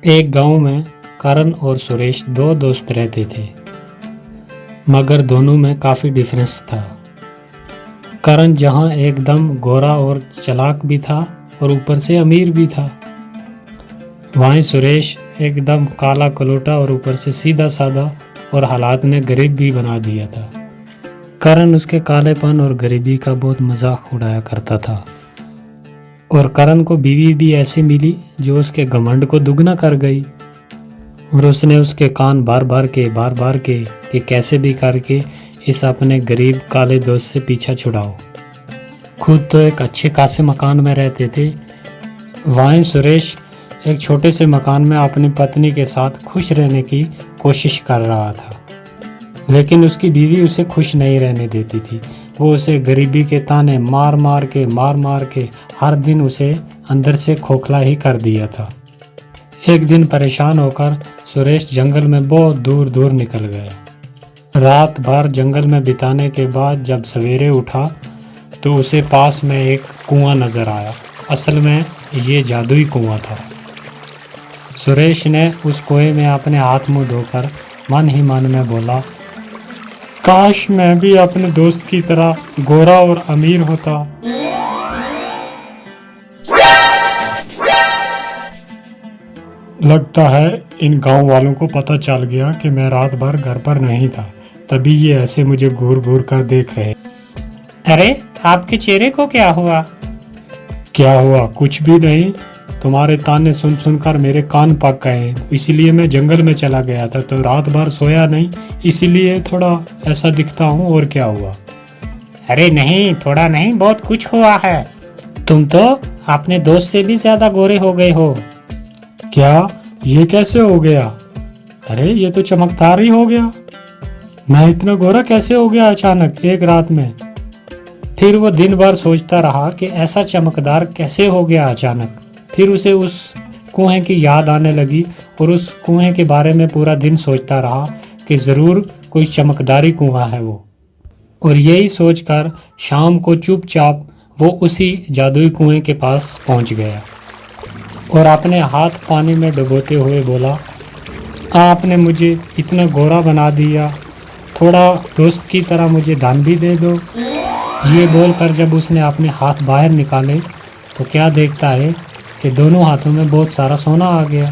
एक गांव में करण और सुरेश दो दोस्त रहते थे, मगर दोनों में काफ़ी डिफरेंस था। करण जहां एकदम गोरा और चालाक भी था और ऊपर से अमीर भी था, वहीं सुरेश एकदम काला कलोटा और ऊपर से सीधा साधा और हालात में गरीब भी बना दिया था। करण उसके कालेपन और गरीबी का बहुत मजाक उड़ाया करता था और करण को बीवी भी ऐसी मिली जो उसके घमंड को दुगना कर गई और उसने उसके कान बार बार के कि कैसे भी करके इस अपने गरीब काले दोस्त से पीछा छुड़ाओ। खुद तो एक अच्छे खासे मकान में रहते थे, वहीं सुरेश एक छोटे से मकान में अपनी पत्नी के साथ खुश रहने की कोशिश कर रहा था, लेकिन उसकी बीवी उसे खुश नहीं रहने देती थी। वो उसे गरीबी के ताने मार मार के हर दिन उसे अंदर से खोखला ही कर दिया था। एक दिन परेशान होकर सुरेश जंगल में बहुत दूर दूर निकल गया। रात भर जंगल में बिताने के बाद जब सवेरे उठा तो उसे पास में एक कुआं नजर आया। असल में ये जादुई कुआं था। सुरेश ने उस कुएं में अपने हाथ मुंह धोकर मन ही मन में बोला, काश मैं भी अपने दोस्त की तरह गोरा और अमीर होता। लगता है इन गांव वालों को पता चल गया कि मैं रात भर घर पर नहीं था, तभी ये ऐसे मुझे घूर घूर कर देख रहे। अरे आपके चेहरे को क्या हुआ? क्या हुआ? कुछ भी नहीं। तुम्हारे ताने सुन सुनकर मेरे कान पक गए, इसीलिए मैं जंगल में चला गया था, तो रात भर सोया नहीं, इसीलिए थोड़ा ऐसा दिखता हूँ। और क्या हुआ? अरे नहीं, थोड़ा नहीं, बहुत कुछ हुआ है। तुम तो अपने दोस्त से भी ज्यादा गोरे हो गए हो। क्या? ये कैसे हो गया? अरे ये तो चमकदार ही हो गया। मैं इतना गोरा कैसे हो गया अचानक एक रात में? फिर वो दिन भर सोचता रहा कि ऐसा चमकदार कैसे हो गया अचानक। फिर उसे उस कुएं की याद आने लगी और उस कुएं के बारे में पूरा दिन सोचता रहा कि ज़रूर कोई चमकदारी कुआं है वो। और यही सोचकर शाम को चुपचाप वो उसी जादुई कुएं के पास पहुंच गया और अपने हाथ पानी में डुबोते हुए बोला, आपने मुझे इतना गोरा बना दिया, थोड़ा दोस्त की तरह मुझे दान भी दे दो। ये बोलकर जब उसने अपने हाथ बाहर निकाले तो क्या देखता है कि दोनों हाथों में बहुत सारा सोना आ गया।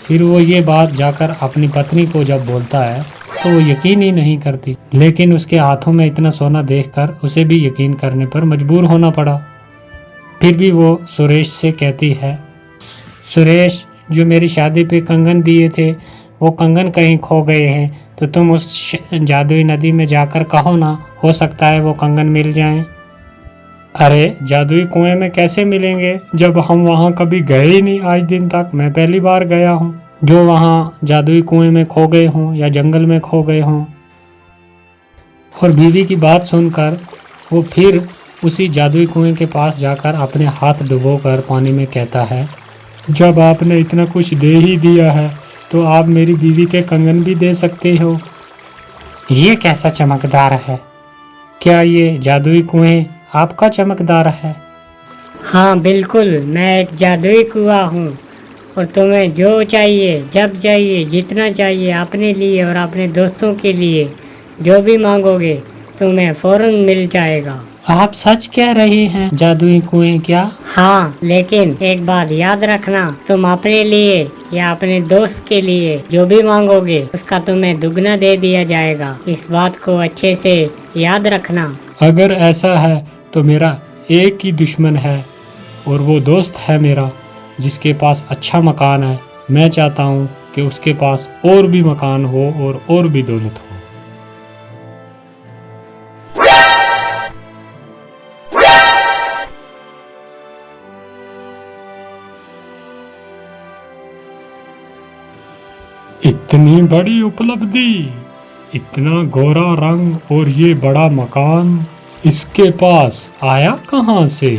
फिर वो ये बात जाकर अपनी पत्नी को जब बोलता है तो वो यकीन ही नहीं करती, लेकिन उसके हाथों में इतना सोना देखकर उसे भी यकीन करने पर मजबूर होना पड़ा। फिर भी वो सुरेश से कहती है, सुरेश, जो मेरी शादी पे कंगन दिए थे वो कंगन कहीं खो गए हैं, तो तुम उस जादुई नदी में जाकर कहो ना, हो सकता है वो कंगन मिल जाएं। अरे जादुई कुएं में कैसे मिलेंगे जब हम वहाँ कभी गए ही नहीं आज दिन तक। मैं पहली बार गया हूँ जो वहाँ जादुई कुएं में खो गए हों या जंगल में खो गए हों। और बीवी की बात सुनकर वो फिर उसी जादुई कुएं के पास जाकर अपने हाथ डुबोकर पानी में कहता है, जब आपने इतना कुछ दे ही दिया है तो आप मेरी बीवी के कंगन भी दे सकते हो। ये कैसा चमकदार है? क्या ये जादुई कुएं आपका चमकदार है? हाँ बिल्कुल, मैं एक जादुई कुआं हूँ और तुम्हें जो चाहिए, जब चाहिए, जितना चाहिए, अपने लिए और अपने दोस्तों के लिए जो भी मांगोगे तुम्हें फौरन मिल जाएगा। आप सच कह रहे हैं? जादुई कुएं क्या? हाँ, लेकिन एक बात याद रखना, तुम अपने लिए या अपने दोस्त के लिए जो भी मांगोगे उसका तुम्हें दुगना दे दिया जाएगा। इस बात को अच्छे से याद रखना। अगर ऐसा है तो मेरा एक ही दुश्मन है और वो दोस्त है मेरा जिसके पास अच्छा मकान है। मैं चाहता हूँ कि उसके पास और भी मकान हो और भी दौलत हो। इतनी बड़ी उपलब्धि, इतना गोरा रंग और ये बड़ा मकान इसके पास आया कहाँ से?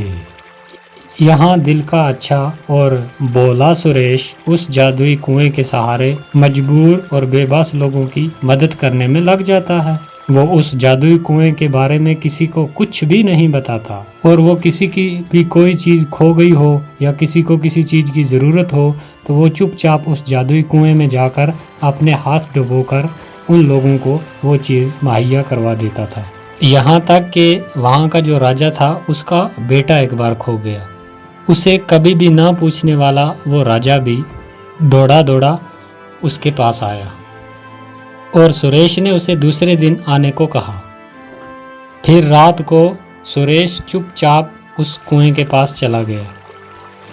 यहाँ दिल का अच्छा और बोला सुरेश उस जादुई कुएं के सहारे मजबूर और बेबस लोगों की मदद करने में लग जाता है। वो उस जादुई कुएं के बारे में किसी को कुछ भी नहीं बताता, और वो किसी की भी कोई चीज़ खो गई हो या किसी को किसी चीज़ की ज़रूरत हो तो वो चुपचाप उस जादुई कुएं में जाकर अपने हाथ डुबोकर उन लोगों को वो चीज़ मुहैया करवा देता था। यहाँ तक कि वहाँ का जो राजा था उसका बेटा एक बार खो गया। उसे कभी भी ना पूछने वाला वो राजा भी दौड़ा दौड़ा उसके पास आया और सुरेश ने उसे दूसरे दिन आने को कहा। फिर रात को सुरेश चुपचाप उस कुएं के पास चला गया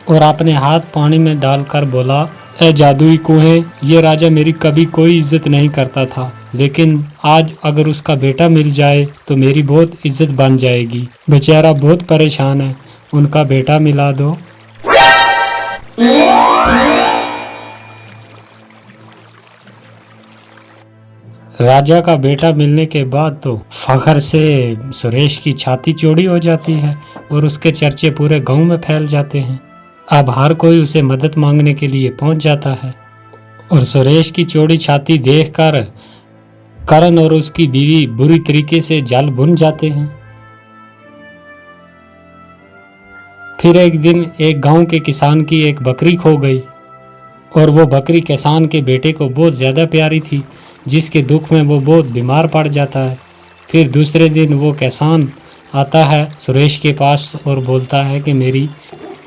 और अपने हाथ पानी में डालकर बोला, ए जादुई कुएं, ये राजा मेरी कभी कोई इज्जत नहीं करता था, लेकिन आज अगर उसका बेटा मिल जाए तो मेरी बहुत इज्जत बन जाएगी। बेचारा बहुत परेशान है, उनका बेटा मिला दो। राजा का बेटा मिलने के बाद तो फखर से सुरेश की छाती चौड़ी हो जाती है और उसके चर्चे पूरे गांव में फैल जाते हैं। अब हर कोई उसे मदद मांगने के लिए पहुंच जाता है और सुरेश की चौड़ी छाती देखकर करण और उसकी बीवी बुरी तरीके से जल भुन जाते हैं। फिर एक दिन एक गांव के किसान की एक बकरी खो गई और वो बकरी किसान के बेटे को बहुत ज़्यादा प्यारी थी, जिसके दुख में वो बहुत बीमार पड़ जाता है। फिर दूसरे दिन वो किसान आता है सुरेश के पास और बोलता है कि मेरी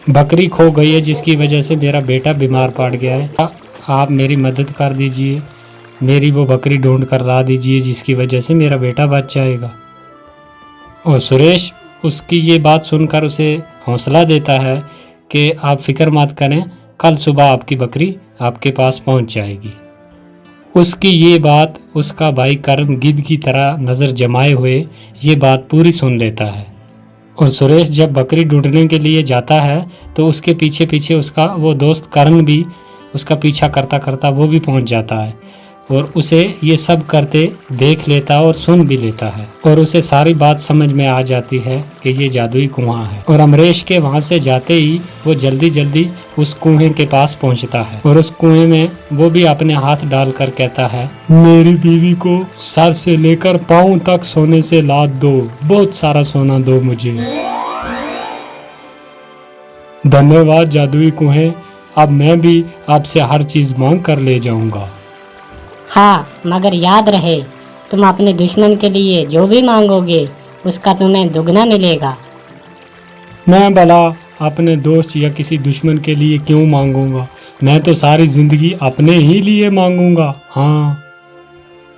बकरी खो गई है, जिसकी वजह से मेरा बेटा बीमार पड़ गया है, आप मेरी मदद कर दीजिए, मेरी वो बकरी ढूंढ कर ला दीजिए जिसकी वजह से मेरा बेटा बच जाएगा। और सुरेश उसकी ये बात सुनकर उसे हौसला देता है कि आप फिक्र मत करें, कल सुबह आपकी बकरी आपके पास पहुंच जाएगी। उसकी ये बात उसका भाई करण गिद्ध की तरह नज़र जमाए हुए ये बात पूरी सुन लेता है और सुरेश जब बकरी ढूंढने के लिए जाता है तो उसके पीछे पीछे उसका वो दोस्त करण भी उसका पीछा करता करता वो भी पहुंच जाता है और उसे ये सब करते देख लेता और सुन भी लेता है और उसे सारी बात समझ में आ जाती है कि ये जादुई कुआं है। और अमरीश के वहां से जाते ही वो जल्दी जल्दी उस कुएं के पास पहुंचता है और उस कुएं में वो भी अपने हाथ डालकर कहता है, मेरी बीवी को सर से लेकर पाँव तक सोने से लाद दो, बहुत सारा सोना दो मुझे। धन्यवाद जादुई कुएं, अब मैं भी आपसे हर चीज मांग कर ले जाऊंगा। हाँ, मगर याद रहे, तुम अपने दुश्मन के लिए जो भी मांगोगे उसका तुम्हें दुगना मिलेगा। मैं भला अपने दोस्त या किसी दुश्मन के लिए क्यों मांगूंगा, मैं तो सारी जिंदगी अपने ही लिए मांगूंगा। हाँ।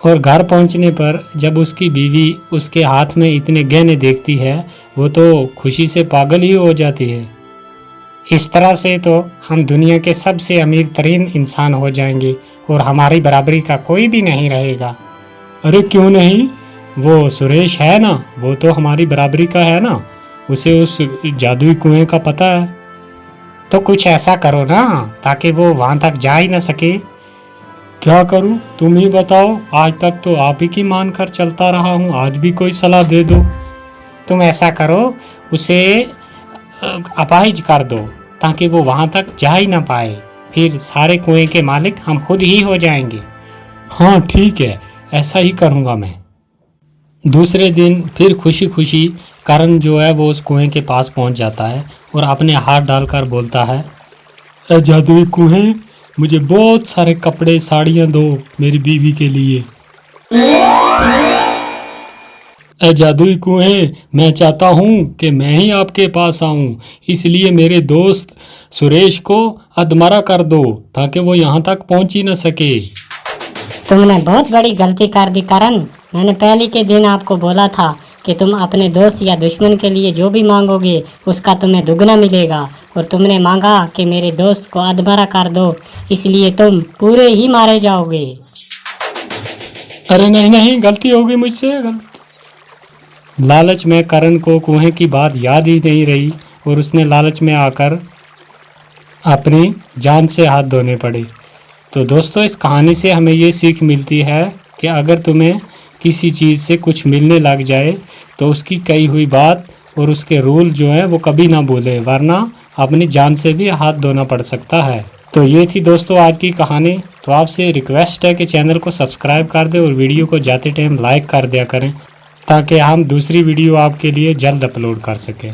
और घर पहुंचने पर जब उसकी बीवी उसके हाथ में इतने गहने देखती है वो तो खुशी से पागल ही हो जाती है। इस तरह से तो हम दुनिया के सबसे अमीर तरीन इंसान हो जाएंगे और हमारी बराबरी का कोई भी नहीं रहेगा। अरे क्यों नहीं, वो सुरेश है ना, वो तो हमारी बराबरी का है ना, उसे उस जादुई कुएं का पता है। तो कुछ ऐसा करो ना ताकि वो वहां तक जा ही ना सके। क्या करूं, तुम ही बताओ, आज तक तो आप ही की मान कर चलता रहा हूं, आज भी कोई सलाह दे दो। तुम ऐसा करो, उसे अपाहिज कर दो ताकि वो वहां तक जा ही ना पाए, फिर सारे कुएं के मालिक हम खुद ही हो जाएंगे। हाँ ठीक है, ऐसा ही करूँगा मैं। दूसरे दिन फिर खुशी खुशी करण जो है वो उस कुएं के पास पहुंच जाता है और अपने हाथ डालकर बोलता है, ए जादुई कुएं, मुझे बहुत सारे कपड़े साड़ियाँ दो मेरी बीवी के लिए। ए जादुई कुएं, मैं चाहता हूँ कि मैं ही आपके पास आऊँ, इसलिए मेरे दोस्त सुरेश को अधमरा कर दो ताकि वो यहाँ तक पहुँच ही न सके। तुमने बहुत बड़ी गलती कर दी करण। मैंने पहले के दिन आपको बोला था कि तुम अपने दोस्त या दुश्मन के लिए जो भी मांगोगे उसका तुम्हें दुगना मिलेगा, और तुमने मांगा कि मेरे दोस्त को अधमरा कर दो, इसलिए तुम पूरे ही मारे जाओगे। अरे नहीं नहीं, गलती हो गई मुझसे, लालच में करण को कुएं की बात याद ही नहीं रही और उसने लालच में आकर अपनी जान से हाथ धोने पड़े। तो दोस्तों, इस कहानी से हमें ये सीख मिलती है कि अगर तुम्हें किसी चीज़ से कुछ मिलने लग जाए तो उसकी कही हुई बात और उसके रूल जो है वो कभी ना भूले, वरना अपनी जान से भी हाथ धोना पड़ सकता है। तो ये थी दोस्तों आज की कहानी। तो आपसे रिक्वेस्ट है कि चैनल को सब्सक्राइब कर दें और वीडियो को जाते टाइम लाइक कर दिया करें, ताकि हम दूसरी वीडियो आपके लिए जल्द अपलोड कर सकें।